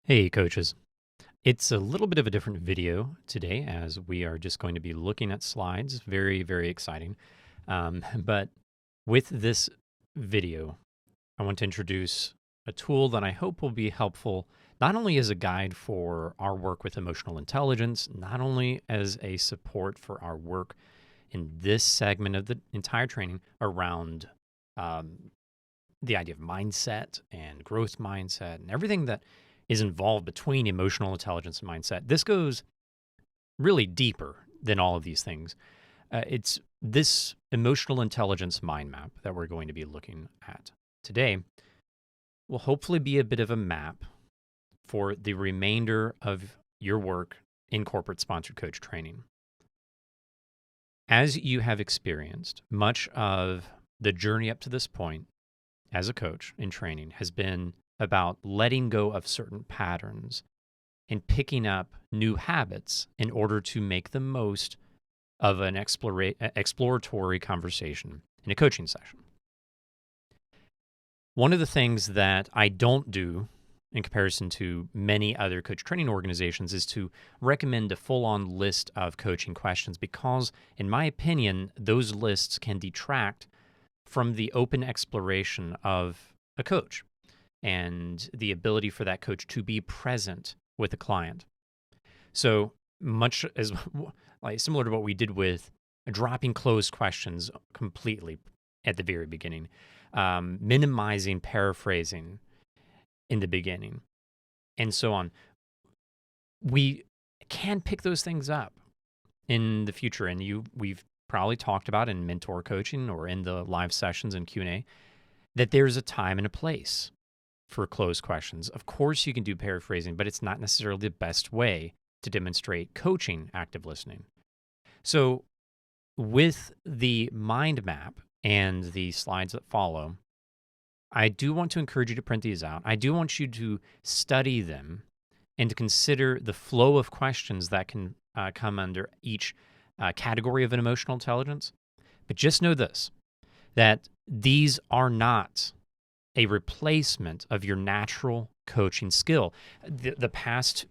Hey, coaches. It's a little bit of a different video today as we are just going to be looking at slides. Very, very exciting. But with this video, I want to introduce a tool that I hope will be helpful, not only as a guide for our work with emotional intelligence, not only as a support for our work in this segment of the entire training around um, the idea of mindset and growth mindset and everything that is involved between emotional intelligence and mindset. This goes really deeper than all of these things. It's this emotional intelligence mind map that we're going to be looking at today will hopefully be a bit of a map for the remainder of your work in corporate sponsored coach training. As you have experienced, much of the journey up to this point as a coach in training has been about letting go of certain patterns and picking up new habits in order to make the most of an exploratory conversation in a coaching session. One of the things that I don't do in comparison to many other coach training organizations is to recommend a full-on list of coaching questions because, in my opinion, those lists can detract from the open exploration of a coach and the ability for that coach to be present with the client. So much as like similar to what we did with dropping closed questions completely at the very beginning, minimizing paraphrasing in the beginning, and so on. We can pick those things up in the future, and we've probably talked about in mentor coaching or in the live sessions and Q&A that there's a time and a place for closed questions. Of course, you can do paraphrasing, but it's not necessarily the best way to demonstrate coaching active listening. So, with the mind map and the slides that follow, I do want to encourage you to print these out. I do want you to study them and to consider the flow of questions that can come under each category of an emotional intelligence. But just know this, that these are not a replacement of your natural coaching skill. The past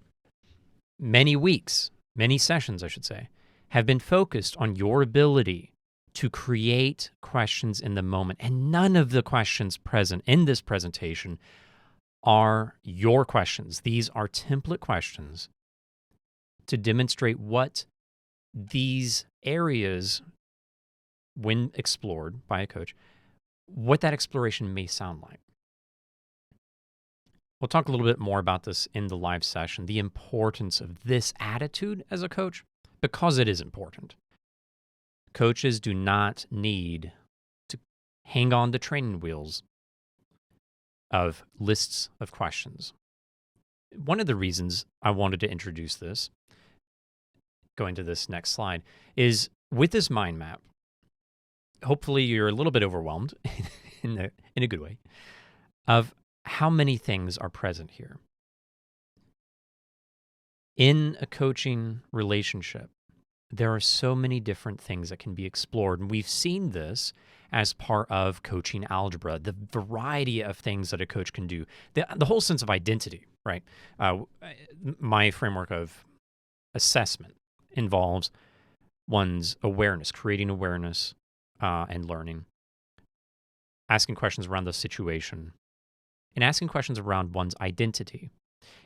many weeks, many sessions, I should say, have been focused on your ability to create questions in the moment. And none of the questions present in this presentation are your questions. These are template questions to demonstrate what these areas, when explored by a coach, what that exploration may sound like. We'll talk a little bit more about this in the live session, the importance of this attitude as a coach, because it is important. Coaches do not need to hang on the training wheels of lists of questions. One of the reasons I wanted to introduce this, going to this next slide, is with this mind map, hopefully you're a little bit overwhelmed in a good way of how many things are present here. In a coaching relationship, there are so many different things that can be explored. And we've seen this as part of coaching algebra, the variety of things that a coach can do, the whole sense of identity, right? My framework of assessment involves one's awareness, creating awareness and learning, asking questions around the situation, and asking questions around one's identity.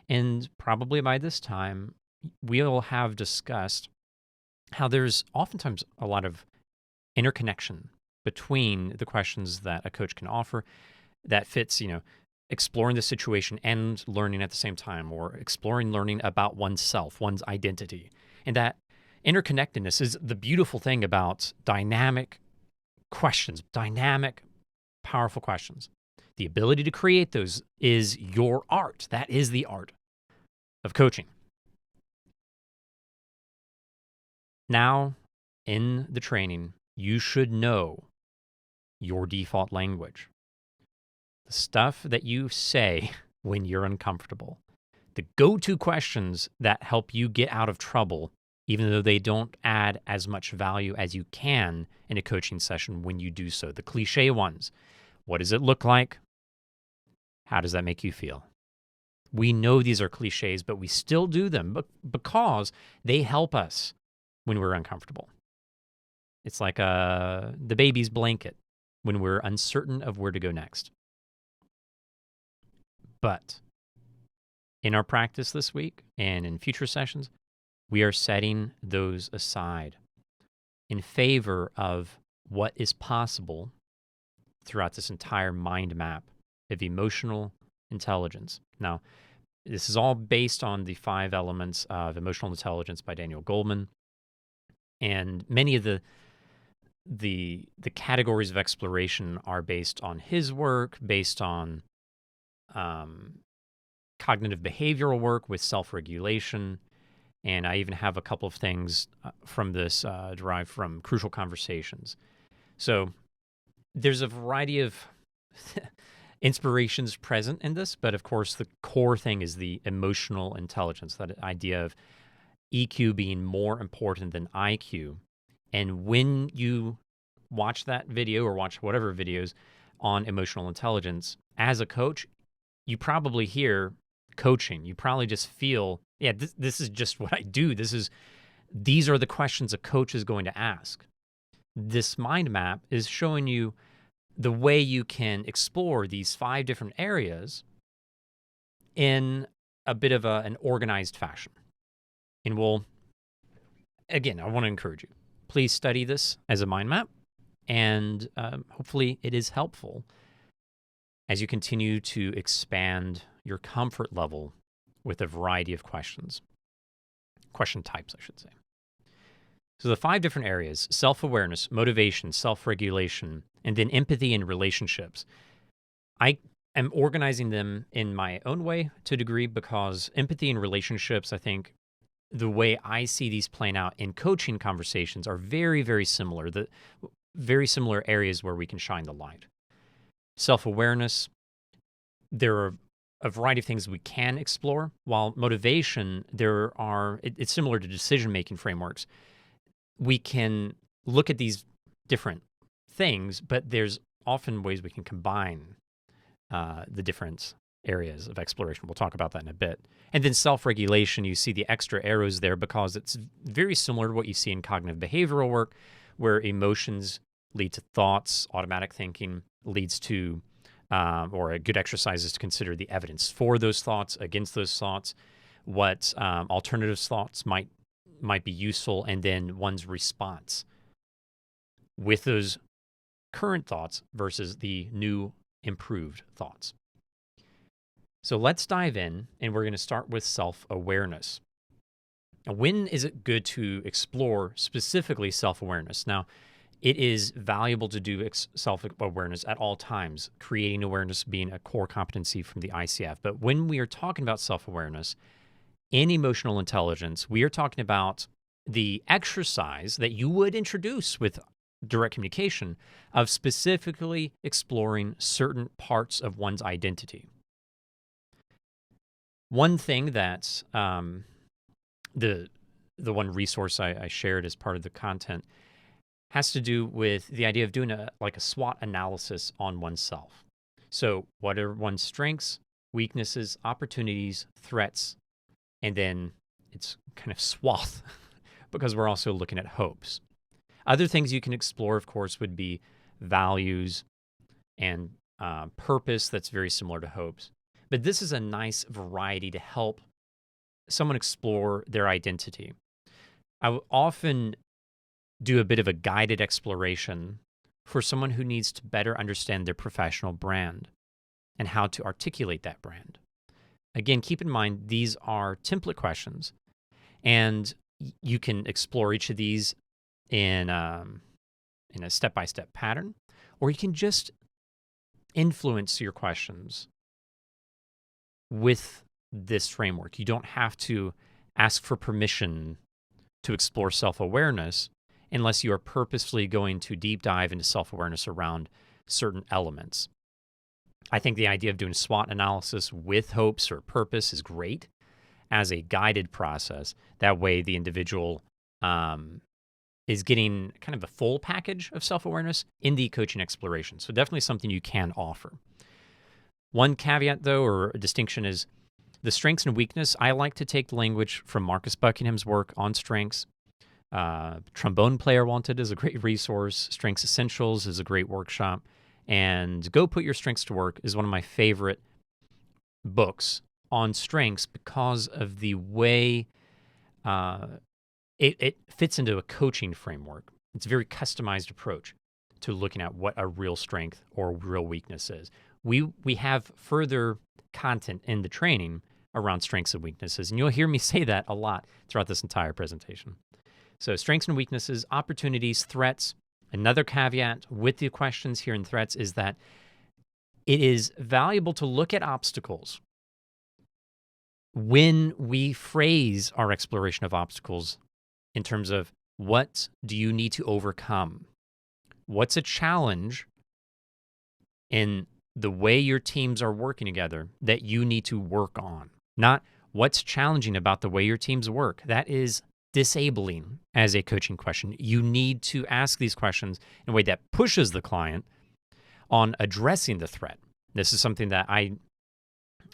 And probably by this time, we'll have discussed how there's oftentimes a lot of interconnection between the questions that a coach can offer that fits, exploring the situation and learning at the same time, or exploring learning about oneself, one's identity. And that interconnectedness is the beautiful thing about dynamic questions, dynamic, powerful questions. The ability to create those is your art. That is the art of coaching. Now, in the training, you should know your default language. The stuff that you say when you're uncomfortable. The go-to questions that help you get out of trouble, even though they don't add as much value as you can in a coaching session when you do so. The cliche ones. What does it look like? How does that make you feel? We know these are cliches, but we still do them because they help us when we're uncomfortable. It's like the baby's blanket when we're uncertain of where to go next. But in our practice this week and in future sessions, we are setting those aside in favor of what is possible throughout this entire mind map of emotional intelligence. Now, this is all based on the 5 elements of emotional intelligence by Daniel Goleman, and many of the categories of exploration are based on his work, based on cognitive behavioral work with self-regulation, and I even have a couple of things from this derived from Crucial Conversations. So there's a variety of inspirations present in this, but of course the core thing is the emotional intelligence, that idea of EQ being more important than IQ. And when you watch that video or watch whatever videos on emotional intelligence, as a coach, you probably hear coaching. You probably just feel, yeah, this is just what I do. These are the questions a coach is going to ask. This mind map is showing you the way you can explore these 5 different areas in a bit of an organized fashion. And again, I want to encourage you, please study this as a mind map, and hopefully it is helpful as you continue to expand your comfort level with a variety of question types, I should say. So the 5 different areas: self-awareness, motivation, self-regulation, and then empathy and relationships. I am organizing them in my own way to a degree because empathy and relationships, I think, the way I see these playing out in coaching conversations are very, very similar. The very similar areas where we can shine the light. Self-awareness, there are a variety of things we can explore, while motivation, it's similar to decision-making frameworks. We can look at these different things, but there's often ways we can combine the different areas of exploration. We'll talk about that in a bit. And then self-regulation, you see the extra arrows there because it's very similar to what you see in cognitive behavioral work, where emotions lead to thoughts, automatic thinking leads to, or a good exercise is to consider the evidence for those thoughts, against those thoughts, what alternative thoughts might be useful, and then one's response with those current thoughts versus the new improved thoughts. So let's dive in, and we're going to start with self-awareness. Now, when is it good to explore specifically self-awareness? Now, it is valuable to do self-awareness at all times, creating awareness being a core competency from the ICF. But when we are talking about self-awareness in emotional intelligence, we are talking about the exercise that you would introduce with direct communication of specifically exploring certain parts of one's identity. One thing that the one resource I shared as part of the content has to do with the idea of doing a SWOT analysis on oneself. So what are one's strengths, weaknesses, opportunities, threats, and then it's kind of swath because we're also looking at hopes. Other things you can explore, of course, would be values and purpose. That's very similar to hopes. But this is a nice variety to help someone explore their identity. I will often do a bit of a guided exploration for someone who needs to better understand their professional brand and how to articulate that brand. Again, keep in mind, these are template questions, and you can explore each of these in a step-by-step pattern, or you can just influence your questions with this framework. You don't have to ask for permission to explore self-awareness unless you are purposefully going to deep dive into self-awareness around certain elements. I think the idea of doing SWOT analysis with hopes or purpose is great as a guided process. That way the individual is getting kind of a full package of self-awareness in the coaching exploration. So definitely something you can offer. One caveat, though, or a distinction is The strengths and weakness, I like to take the language from Marcus Buckingham's work on strengths. Trombone Player Wanted is a great resource. Strengths Essentials is a great workshop. And Go Put Your Strengths to Work is one of my favorite books on strengths because of the way it fits into a coaching framework. It's a very customized approach to looking at what a real strength or real weakness is. We have further content in the training around strengths and weaknesses, and you'll hear me say that a lot throughout this entire presentation. So strengths and weaknesses, opportunities, threats. Another caveat with the questions here in threats is that it is valuable to look at obstacles when we phrase our exploration of obstacles in terms of what do you need to overcome? What's a challenge in the way your teams are working together that you need to work on? Not what's challenging about the way your teams work. That is disabling as a coaching question. You need to ask these questions in a way that pushes the client on addressing the threat. This is something that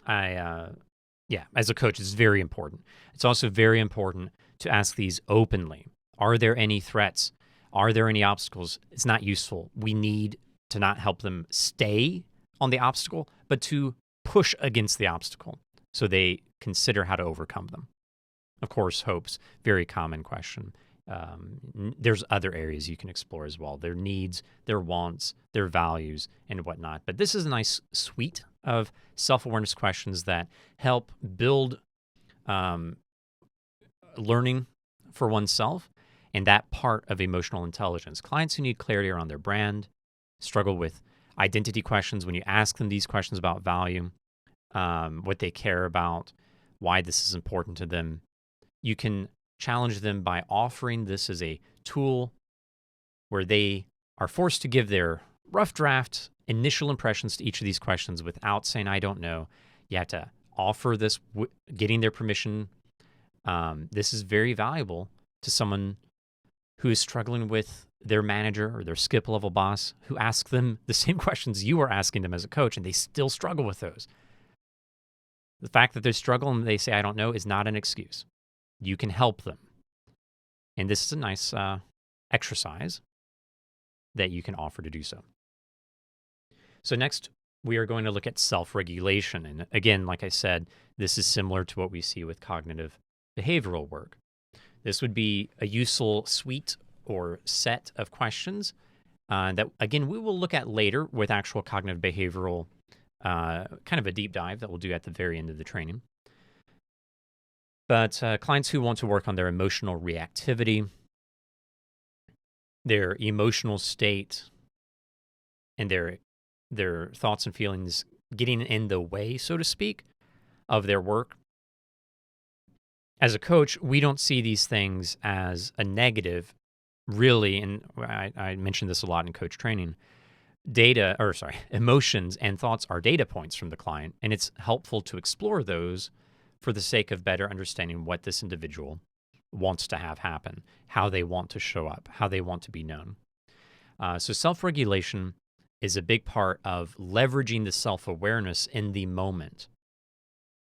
as a coach, it's very important. It's also very important to ask these openly. Are there any threats? Are there any obstacles? It's not useful. We need to not help them stay on the obstacle, but to push against the obstacle so they consider how to overcome them. Of course, hopes, very common question. There's other areas you can explore as well, their needs, their wants, their values, and whatnot. But this is a nice suite of self-awareness questions that help build learning for oneself and that part of emotional intelligence. Clients who need clarity around their brand struggle with identity questions when you ask them these questions about value, what they care about, why this is important to them. You can challenge them by offering this as a tool where they are forced to give their rough draft initial impressions to each of these questions without saying, I don't know. You have to offer this, getting their permission. This is very valuable to someone who is struggling with their manager or their skip level boss who asks them the same questions you are asking them as a coach, and they still struggle with those. The fact that they struggle and they say, I don't know, is not an excuse. You can help them. And this is a nice exercise that you can offer to do so. So next, we are going to look at self-regulation. And again, like I said, this is similar to what we see with cognitive behavioral work. This would be a useful suite or set of questions that, again, we will look at later with actual cognitive behavioral, kind of a deep dive that we'll do at the very end of the training. But clients who want to work on their emotional reactivity, their emotional state, and their thoughts and feelings getting in the way, so to speak, of their work. As a coach, we don't see these things as a negative, really, and I mentioned this a lot in coach training. Emotions and thoughts are data points from the client, and it's helpful to explore those for the sake of better understanding what this individual wants to have happen, how they want to show up, how they want to be known. So self-regulation is a big part of leveraging the self-awareness in the moment.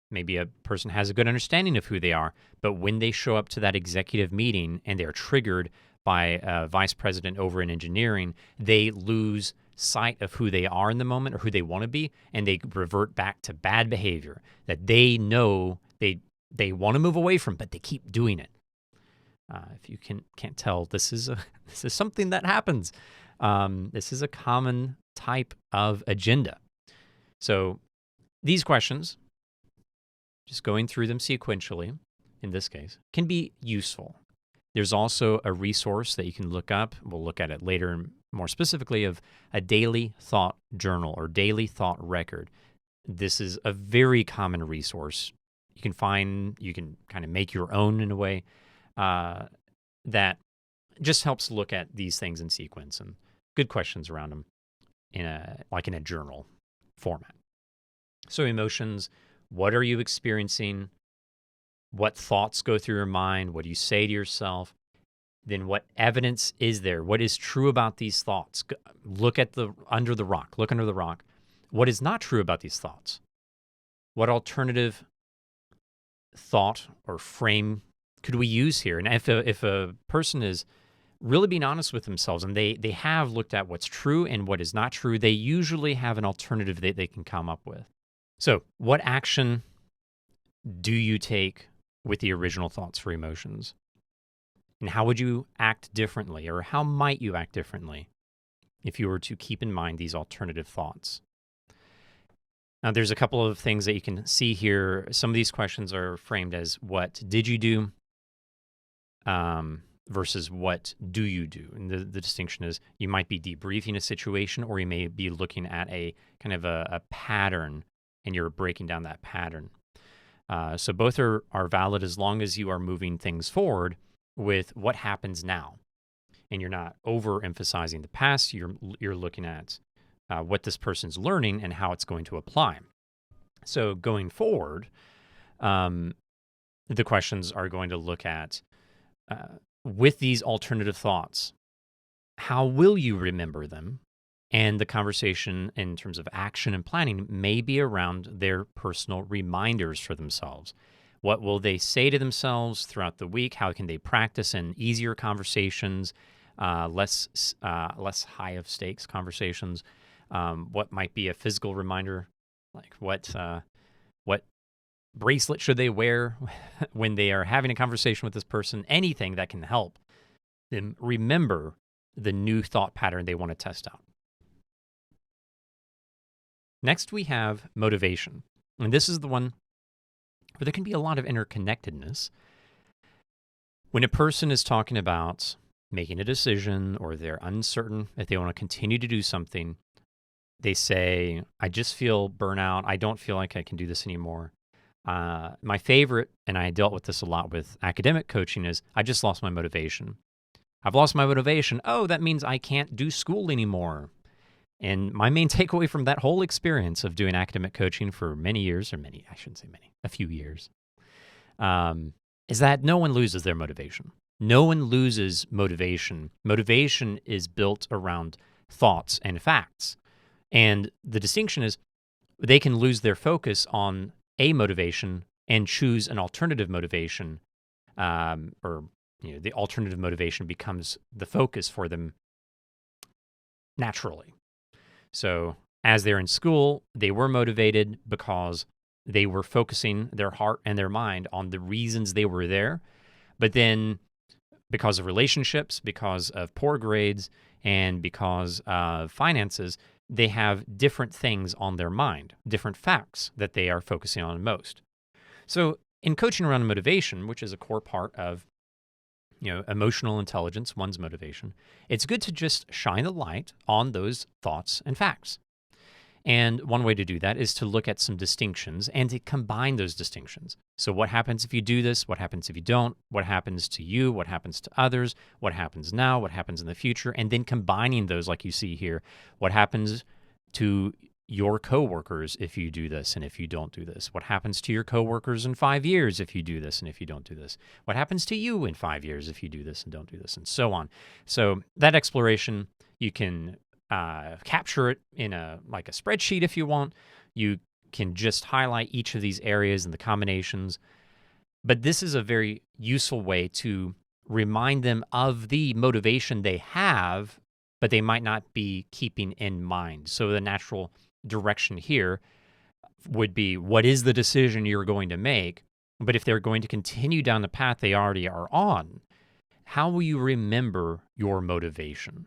Maybe a person has a good understanding of who they are, but when they show up to that executive meeting and they're triggered by a vice president over in engineering, they lose sight of who they are in the moment or who they want to be, and they revert back to bad behavior that they know they want to move away from, but they keep doing it. If you can't tell, this is something that happens. This is a common type of agenda. So these questions, just going through them sequentially, in this case, can be useful. There's also a resource that you can look up. We'll look at it later more specifically of a daily thought journal or daily thought record. This is a very common resource. You can kind of make your own in a way that just helps look at these things in sequence and good questions around them in a journal format. So emotions, what are you experiencing? What thoughts go through your mind? What do you say to yourself? Then what evidence is there? What is true about these thoughts? Look under the rock. What is not true about these thoughts? What alternative thought or frame could we use here? And if a person is really being honest with themselves and they have looked at what's true and what is not true, they usually have an alternative that they can come up with. So, what action do you take with the original thoughts or emotions? And how would you act differently, or how might you act differently if you were to keep in mind these alternative thoughts? Now, there's a couple of things that you can see here. Some of these questions are framed as what did you do versus what do you do? And the distinction is you might be debriefing a situation, or you may be looking at a kind of a pattern, and you're breaking down that pattern. So both are valid as long as you are moving things forward with what happens now, and you're not overemphasizing the past. You're looking at what this person's learning and how it's going to apply. So going forward, the questions are going to look at with these alternative thoughts, how will you remember them? And the conversation in terms of action and planning may be around their personal reminders for themselves. What will they say to themselves throughout the week? How can they practice in easier conversations, less high of stakes conversations? What might be a physical reminder, like what bracelet should they wear when they are having a conversation with this person? Anything that can help them remember the new thought pattern they want to test out. Next, we have motivation. And this is the one where there can be a lot of interconnectedness. When a person is talking about making a decision, or they're uncertain if they want to continue to do something, they say, I just feel burnout. I don't feel like I can do this anymore. My favorite, and I dealt with this a lot with academic coaching, is I just lost my motivation. I've lost my motivation. Oh, that means I can't do school anymore. And my main takeaway from that whole experience of doing academic coaching for many years, I shouldn't say many, a few years, is that no one loses their motivation. No one loses motivation. Motivation is built around thoughts and facts. And the distinction is they can lose their focus on a motivation and choose an alternative motivation, or the alternative motivation becomes the focus for them naturally. So as they're in school, they were motivated because they were focusing their heart and their mind on the reasons they were there. But then because of relationships, because of poor grades, and because of finances, they have different things on their mind, different facts that they are focusing on most. So in coaching around motivation, which is a core part of emotional intelligence, one's motivation, it's good to just shine a light on those thoughts and facts. And one way to do that is to look at some distinctions and to combine those distinctions. So what happens if you do this? What happens if you don't? What happens to you? What happens to others? What happens now? What happens in the future? And then combining those like you see here. What happens to your coworkers if you do this and if you don't do this? What happens to your coworkers in 5 years if you do this and if you don't do this? What happens to you in 5 years if you do this and don't do this, and so on. So that exploration, you can capture it in a spreadsheet if you want. You can just highlight each of these areas and the combinations. But this is a very useful way to remind them of the motivation they have, but they might not be keeping in mind. So the natural direction here would be, what is the decision you're going to make? But if they're going to continue down the path they already are on, how will you remember your motivation?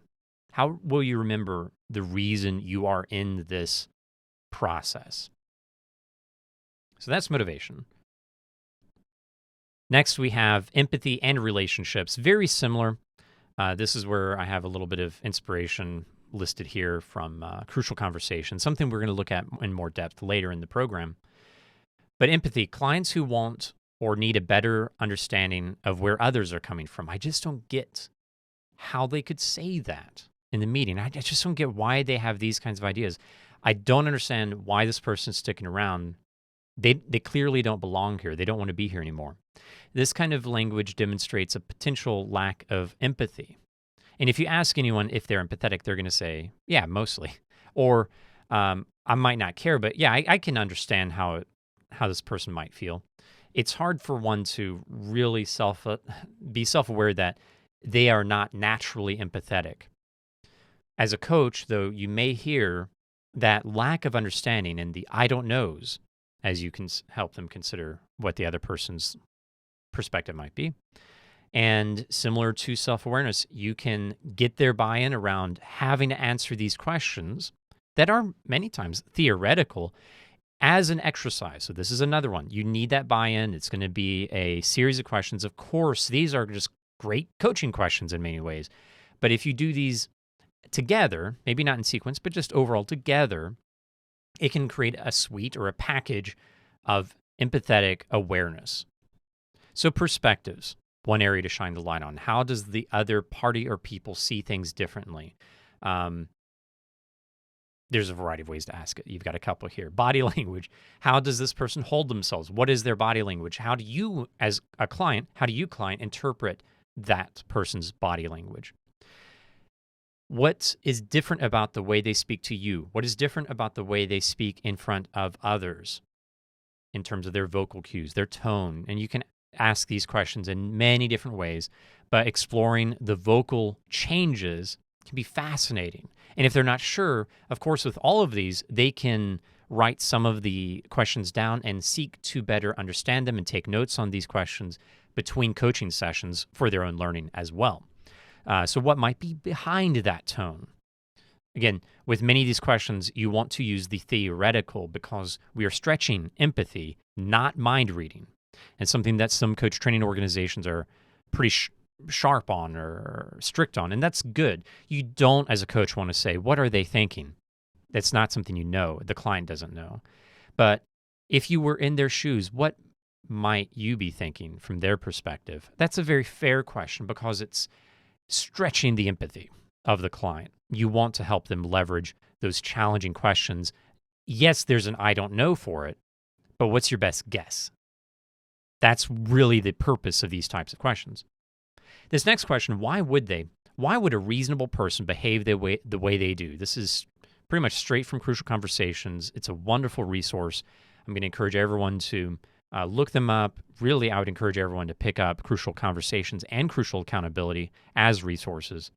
How will you remember the reason you are in this process? So that's motivation. Next, we have empathy and relationships. Very similar. This is where I have a little bit of inspiration listed here from Crucial Conversation, something we're going to look at in more depth later in the program. But empathy, clients who want or need a better understanding of where others are coming from. I just don't get how they could say that in the meeting. I just don't get why they have these kinds of ideas. I don't understand why this person's sticking around. They clearly don't belong here. They don't want to be here anymore. This kind of language demonstrates a potential lack of empathy. And if you ask anyone if they're empathetic, they're going to say, yeah, mostly. Or I might not care, but yeah, I can understand how this person might feel. it's hard for one to really be self-aware that they are not naturally empathetic. As a coach, though, you may hear that lack of understanding and the I don't knows as you can help them consider what the other person's perspective might be. And similar to self-awareness, you can get their buy-in around having to answer these questions that are many times theoretical as an exercise. So this is another one. You need that buy-in. It's going to be a series of questions. Of course, these are just great coaching questions in many ways. But if you do these together, maybe not in sequence, but just overall together, it can create a suite or a package of empathetic awareness. So perspectives, one area to shine the light on. How does the other party or people see things differently? There's a variety of ways to ask it. You've got a couple here. Body language. How does this person hold themselves? What is their body language? How do you, as a client, interpret that person's body language? What is different about the way they speak to you? What is different about the way they speak in front of others in terms of their vocal cues, their tone? And you can ask these questions in many different ways, but exploring the vocal changes can be fascinating. And if they're not sure, of course, with all of these, they can write some of the questions down and seek to better understand them and take notes on these questions between coaching sessions for their own learning as well. So what might be behind that tone? Again, with many of these questions, you want to use the theoretical because we are stretching empathy, not mind reading. And something that some coach training organizations are pretty sharp on or strict on, and that's good. You don't, as a coach, want to say, what are they thinking? That's not something you know. The client doesn't know. But if you were in their shoes, what might you be thinking from their perspective? That's a very fair question because it's stretching the empathy of the client. You want to help them leverage those challenging questions. Yes, there's an I don't know for it, but what's your best guess? That's really the purpose of these types of questions. This next question, why would a reasonable person behave the way they do? This is pretty much straight from Crucial Conversations. It's a wonderful resource. I'm going to encourage everyone to look them up. Really, I would encourage everyone to pick up Crucial Conversations and Crucial Accountability as resources.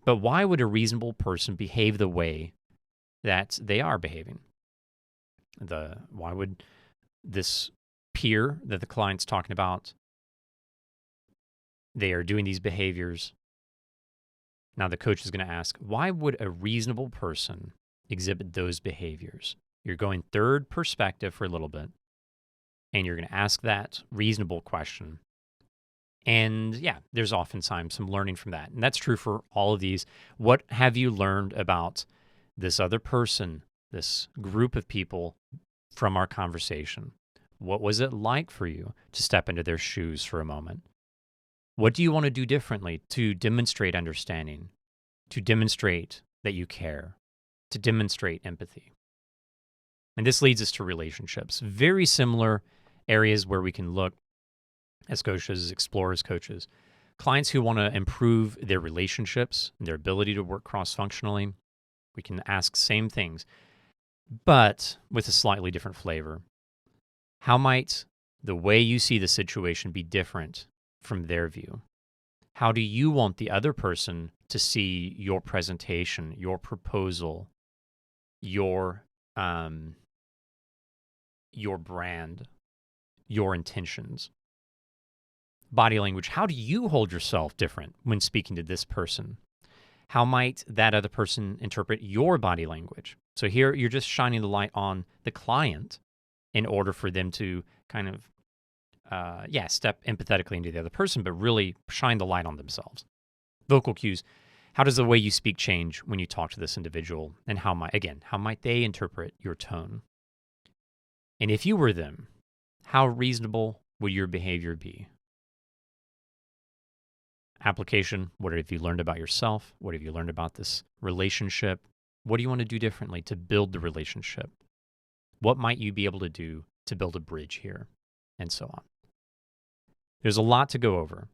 But why would a reasonable person behave the way that they are behaving? Why would this peer that the client's talking about, they are doing these behaviors? Now the coach is going to ask, why would a reasonable person exhibit those behaviors? You're going third perspective for a little bit, and you're going to ask that reasonable question. And yeah, there's oftentimes some learning from that. And that's true for all of these. What have you learned about this other person, this group of people from our conversation? What was it like for you to step into their shoes for a moment? What do you want to do differently to demonstrate understanding, to demonstrate that you care, to demonstrate empathy? And this leads us to relationships. Very similar areas where we can look as coaches, explore as coaches. Clients who want to improve their relationships, their ability to work cross-functionally, we can ask same things, but with a slightly different flavor. How might the way you see the situation be different from their view? How do you want the other person to see your presentation, your proposal, your brand, your intentions? Body language. How do you hold yourself different when speaking to this person? How might that other person interpret your body language? So here you're just shining the light on the client in order for them to kind of step empathetically into the other person, but really shine the light on themselves. Vocal cues. How does the way you speak change when you talk to this individual? And how might they interpret your tone? And if you were them, how reasonable would your behavior be? Application. What have you learned about yourself? What have you learned about this relationship? What do you want to do differently to build the relationship? What might you be able to do to build a bridge here? And so on. There's a lot to go over.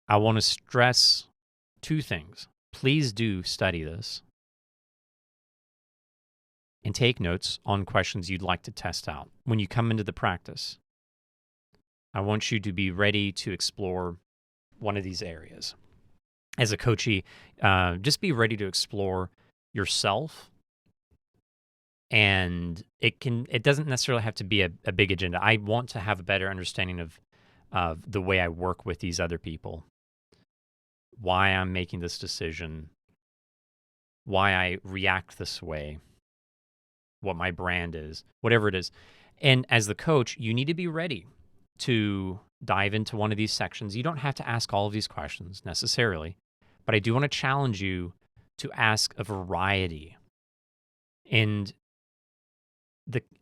I want to stress two things. Please do study this and take notes on questions you'd like to test out when you come into the practice. I want you to be ready to explore one of these areas. As a coachee, just be ready to explore yourself. And it doesn't necessarily have to be a big agenda. I want to have a better understanding of the way I work with these other people, why I'm making this decision, why I react this way, what my brand is, whatever it is. And as the coach, you need to be ready to dive into one of these sections. You don't have to ask all of these questions necessarily, but I do want to challenge you to ask a variety. And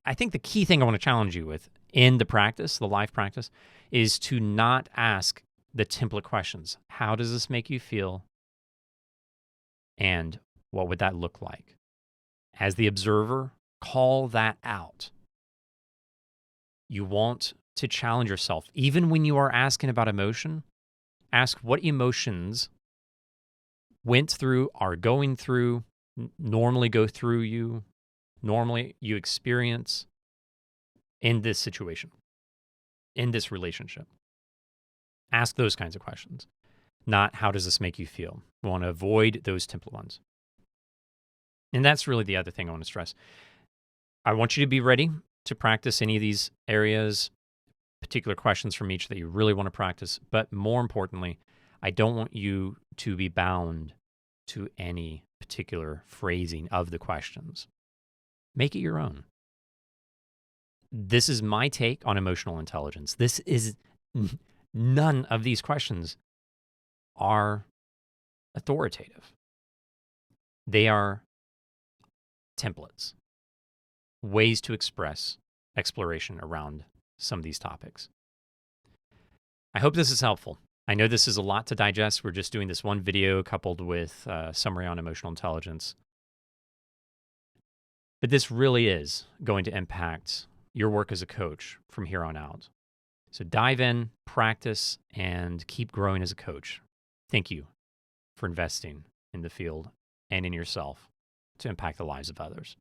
I think the key thing I want to challenge you with in the practice, the live practice, is to not ask the template questions. How does this make you feel? And what would that look like? As the observer, call that out. You want to challenge yourself. Even when you are asking about emotion, ask what emotions went through, are going through, normally go through you, normally you experience in this situation, in this relationship. Ask those kinds of questions, not how does this make you feel? We want to avoid those template ones. And that's really the other thing I want to stress. I want you to be ready to practice any of these areas, particular questions from each that you really want to practice. But more importantly, I don't want you to be bound to any particular phrasing of the questions. Make it your own. This is my take on emotional intelligence. This is none of these questions are authoritative. They are templates, ways to express exploration around some of these topics. I hope this is helpful. I know this is a lot to digest. We're just doing this one video coupled with a summary on emotional intelligence. But this really is going to impact your work as a coach from here on out. So dive in, practice, and keep growing as a coach. Thank you for investing in the field and in yourself to impact the lives of others.